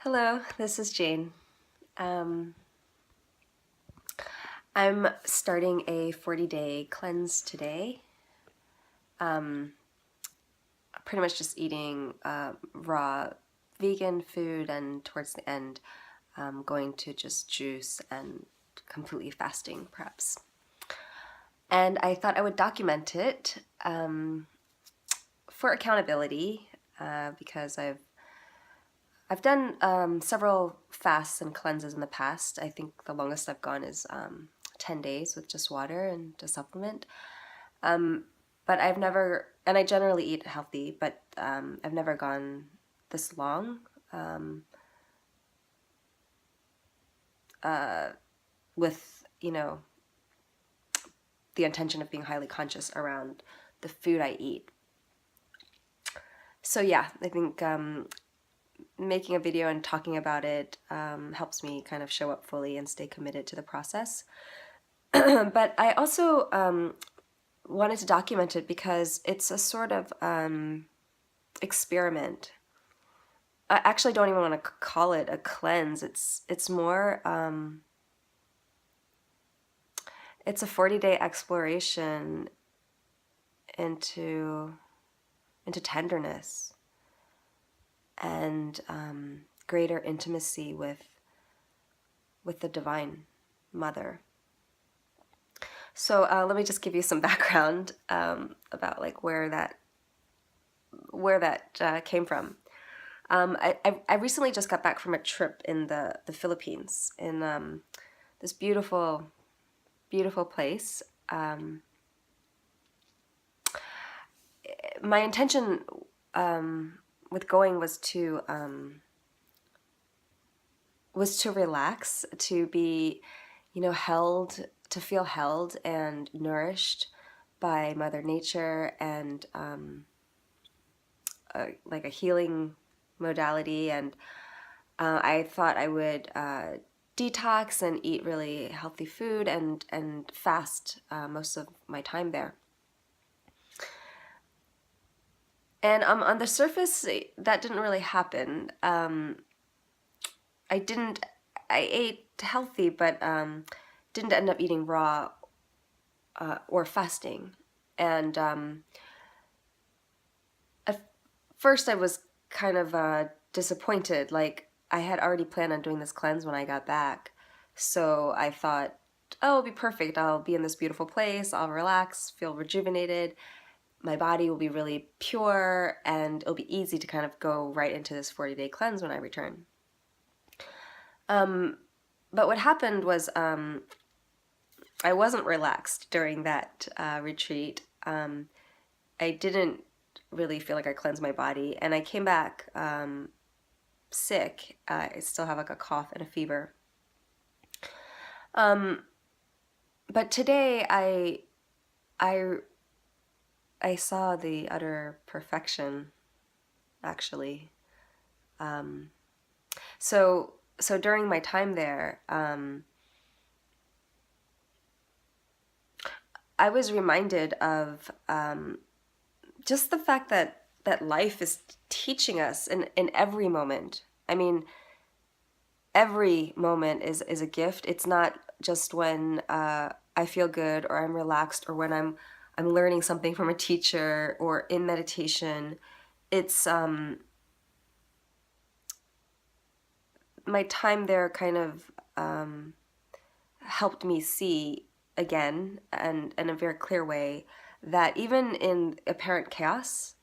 Hello, this is Jane. Um, I'm starting a 40-day cleanse today. Pretty much just eating raw vegan food, and towards the end going to just juice and completely fasting perhaps. And I thought I would document it for accountability because I've done several fasts and cleanses in the past. I think the longest I've gone is 10 days with just water and a supplement. But I've never, and I generally eat healthy, but I've never gone this long with, the intention of being highly conscious around the food I eat. So yeah, I think making a video and talking about it helps me kind of show up fully and stay committed to the process. But I also wanted to document it because it's a sort of experiment. I actually don't even want to call it a cleanse. It's more it's a 40-day exploration into tenderness and greater intimacy with the Divine Mother. So let me just give you some background about like where that came from. I recently just got back from a trip in the Philippines, in this beautiful place. My intention with going was to relax, to be, held, to feel held and nourished by Mother Nature, and like a healing modality. And I thought I would detox and eat really healthy food and fast most of my time there. And on the surface, that didn't really happen. I ate healthy, but didn't end up eating raw or fasting. And at first I was kind of disappointed. Like, I had already planned on doing this cleanse when I got back. So I thought, oh, it'll be perfect. I'll be in this beautiful place. I'll relax, feel rejuvenated. My body will be really pure, and it'll be easy to kind of go right into this 40-day cleanse when I return. But what happened was I wasn't relaxed during that retreat. I didn't really feel like I cleansed my body, and I came back sick. I still have like a cough and a fever. But today I saw the utter perfection, actually. So during my time there, I was reminded of just the fact that life is teaching us in every moment. I mean, every moment is a gift. It's not just when I feel good or I'm relaxed or when I'm learning something from a teacher or in meditation. It's my time there kind of helped me see again, and in a very clear way, that even in apparent chaos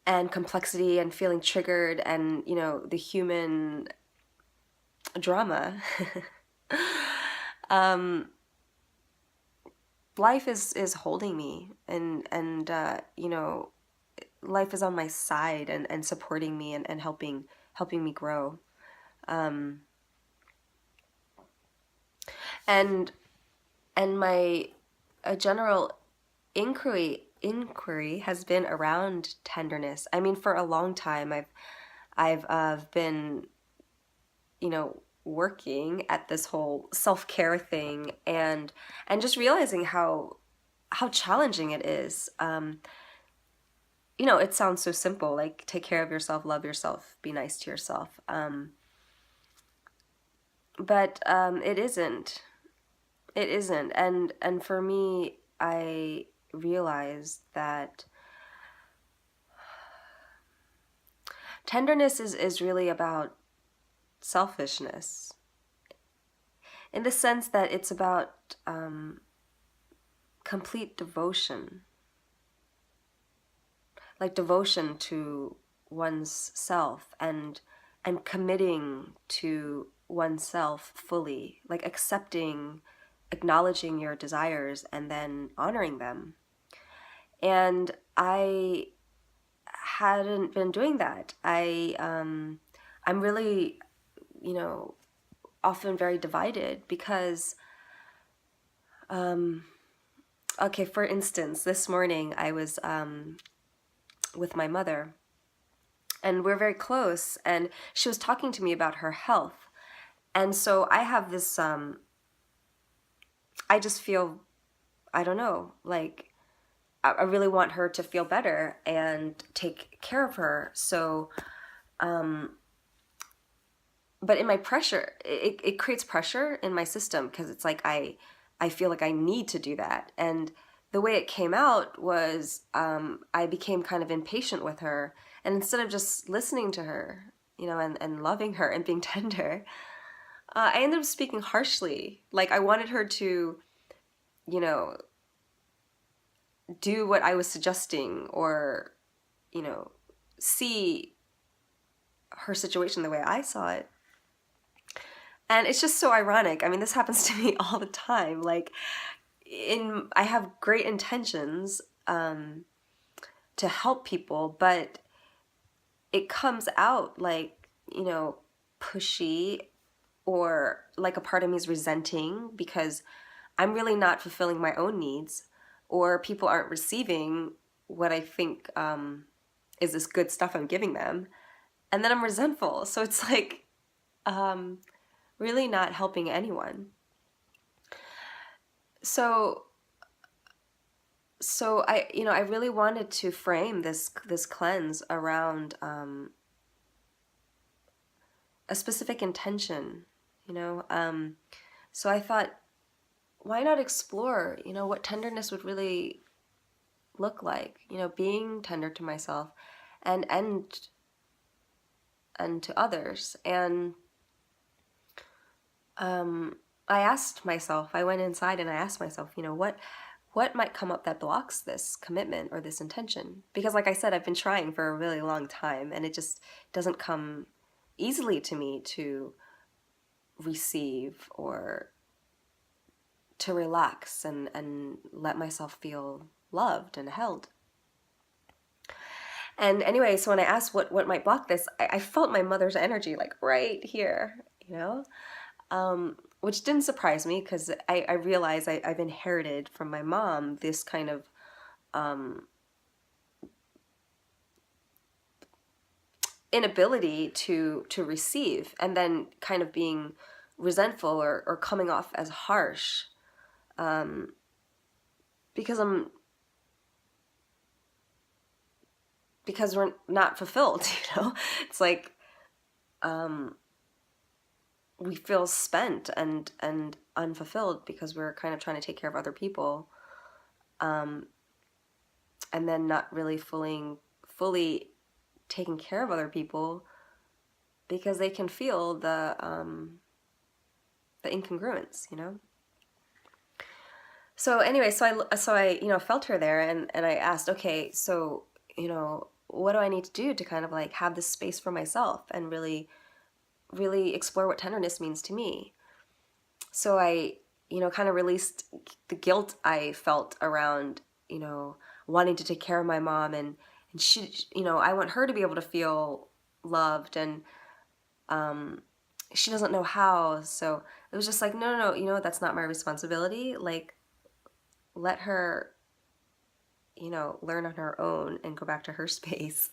and complexity and feeling triggered and, the human drama, life is holding me, and life is on my side and supporting me and helping me grow. And my general inquiry has been around tenderness. I mean, for a long time, I've been, working at this whole self-care thing, and just realizing how challenging it is. you know, it sounds so simple, like take care of yourself, love yourself, be nice to yourself. But it isn't. It isn't. And for me, I realized that tenderness is really about selfishness, in the sense that it's about complete devotion, like devotion to one's self, and committing to oneself fully, like accepting, acknowledging your desires and then honoring them. And I hadn't been doing that. I'm really, you know, often very divided because okay, for instance, this morning I was with my mother, and we're very close, and she was talking to me about her health. And so I have this I just feel, I don't know, like I really want her to feel better and take care of her. So but in my pressure, it creates pressure in my system, because it's like I feel like I need to do that. And the way it came out was I became kind of impatient with her, and instead of just listening to her, you know, and loving her and being tender, I ended up speaking harshly. Like I wanted her to, you know, do what I was suggesting, or, you know, see her situation the way I saw it. And it's just so ironic. I mean, this happens to me all the time. Like, I have great intentions to help people, but it comes out like, you know, pushy, or like a part of me is resenting because I'm really not fulfilling my own needs, or people aren't receiving what I think is this good stuff I'm giving them. And then I'm resentful. So it's like really not helping anyone. So I, you know, I really wanted to frame this cleanse around a specific intention, you know. So I thought, why not explore, you know, what tenderness would really look like, you know, being tender to myself and to others. And I asked myself, I went inside and I asked myself, you know, what might come up that blocks this commitment or this intention? Because like I said, I've been trying for a really long time, and it just doesn't come easily to me to receive, or to relax and let myself feel loved and held. And anyway, so when I asked what might block this, I felt my mother's energy like right here, you know, which didn't surprise me, because I realized I've inherited from my mom this kind of inability to receive, and then kind of being resentful, or coming off as harsh, because we're not fulfilled, you know. It's like we feel spent and unfulfilled because we're kind of trying to take care of other people, and then not really fully taking care of other people, because they can feel the incongruence, you know. So anyway, so I you know, felt her there, and I asked, okay, so, you know, what do I need to do to kind of like have this space for myself and really explore what tenderness means to me? So I, you know, kind of released the guilt I felt around, you know, wanting to take care of my mom, and she, you know, I want her to be able to feel loved, and she doesn't know how. So it was just like, no, you know, that's not my responsibility. Like, let her, you know, learn on her own and go back to her space.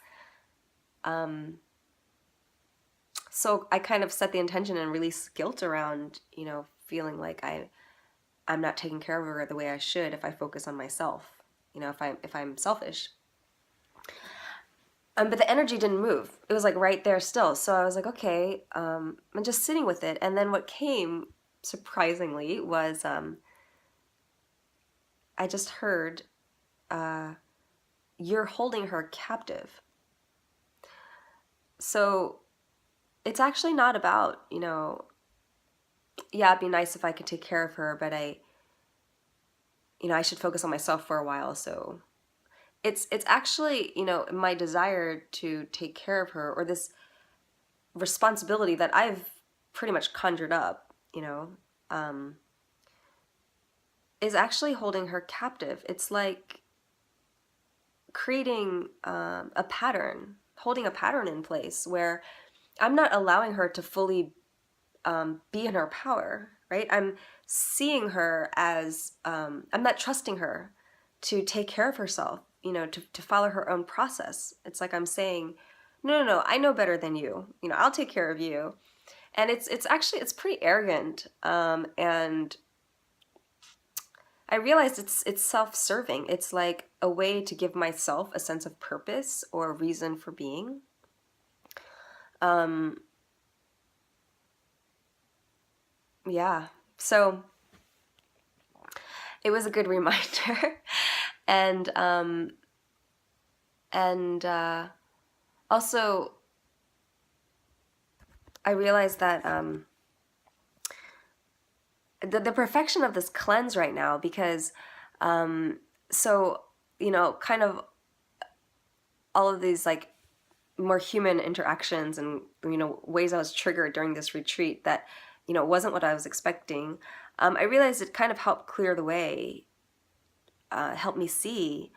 So I kind of set the intention and release guilt around, you know, feeling like I'm not taking care of her the way I should if I focus on myself, you know, if I'm selfish. But the energy didn't move. It was like right there still. So I was like, okay, I'm just sitting with it. And then what came, surprisingly, was I just heard, you're holding her captive. So it's actually not about, yeah, it'd be nice if I could take care of her, but I should focus on myself for a while. So it's actually, my desire to take care of her, or this responsibility that I've pretty much conjured up, um, is actually holding her captive. It's like creating a pattern, holding a pattern in place where I'm not allowing her to fully be in her power, right? I'm seeing her as, I'm not trusting her to take care of herself, to follow her own process. It's like I'm saying, no, I know better than you. I'll take care of you. And it's actually, it's pretty arrogant. And I realized it's self-serving. It's like a way to give myself a sense of purpose or reason for being. Yeah. So it was a good reminder. and also I realized that the perfection of this cleanse right now, because so kind of all of these like more human interactions and ways I was triggered during this retreat that wasn't what I was expecting. I realized it kind of helped clear the way, helped me see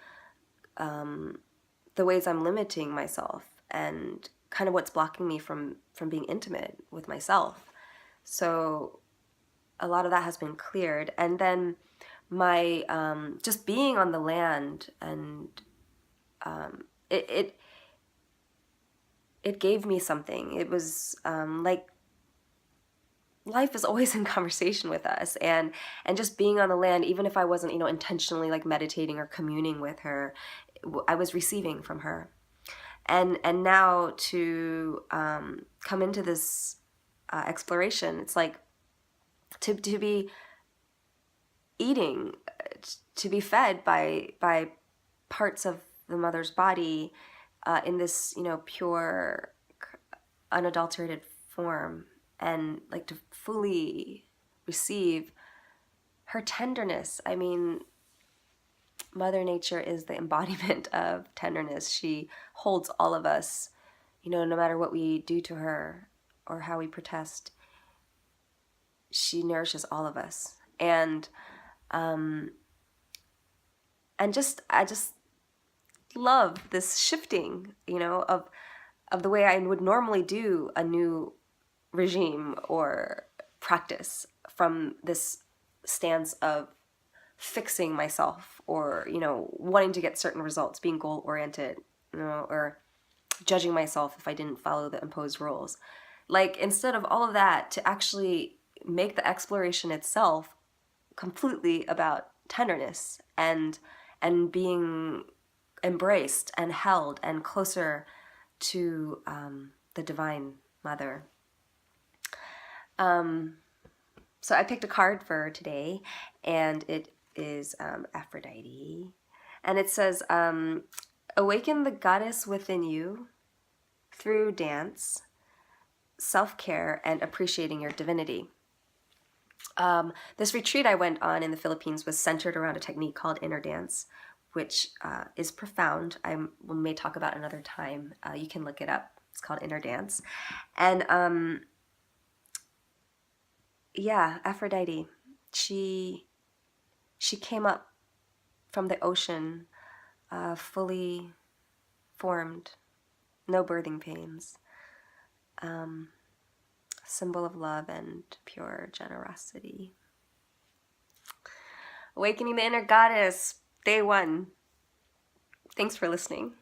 the ways I'm limiting myself and kind of what's blocking me from being intimate with myself. So a lot of that has been cleared. And then my just being on the land, and it gave me something. It was like life is always in conversation with us, and just being on the land, even if I wasn't intentionally like meditating or communing with her, I was receiving from her. And now to come into this exploration, it's like to be eating, to be fed by parts of the mother's body in this pure, unadulterated form, and like to fully receive her tenderness. I mean, Mother Nature is the embodiment of tenderness. She holds all of us, no matter what we do to her or how we protest. She nourishes all of us. And I just love this shifting, of the way I would normally do a new regime or practice, from this stance of fixing myself, or wanting to get certain results, being goal oriented, or judging myself if I didn't follow the imposed rules. Like, instead of all of that, to actually make the exploration itself completely about tenderness and being embraced and held and closer to the Divine Mother. So I picked a card for today, and it is Aphrodite. And it says, awaken the goddess within you through dance, self-care, and appreciating your divinity. This retreat I went on in the Philippines was centered around a technique called inner dance, which is profound. We may talk about another time. You can look it up. It's called inner dance. And yeah, Aphrodite, she came up from the ocean, fully formed, no birthing pains, symbol of love and pure generosity. Awakening the Inner Goddess, day 1. Thanks for listening.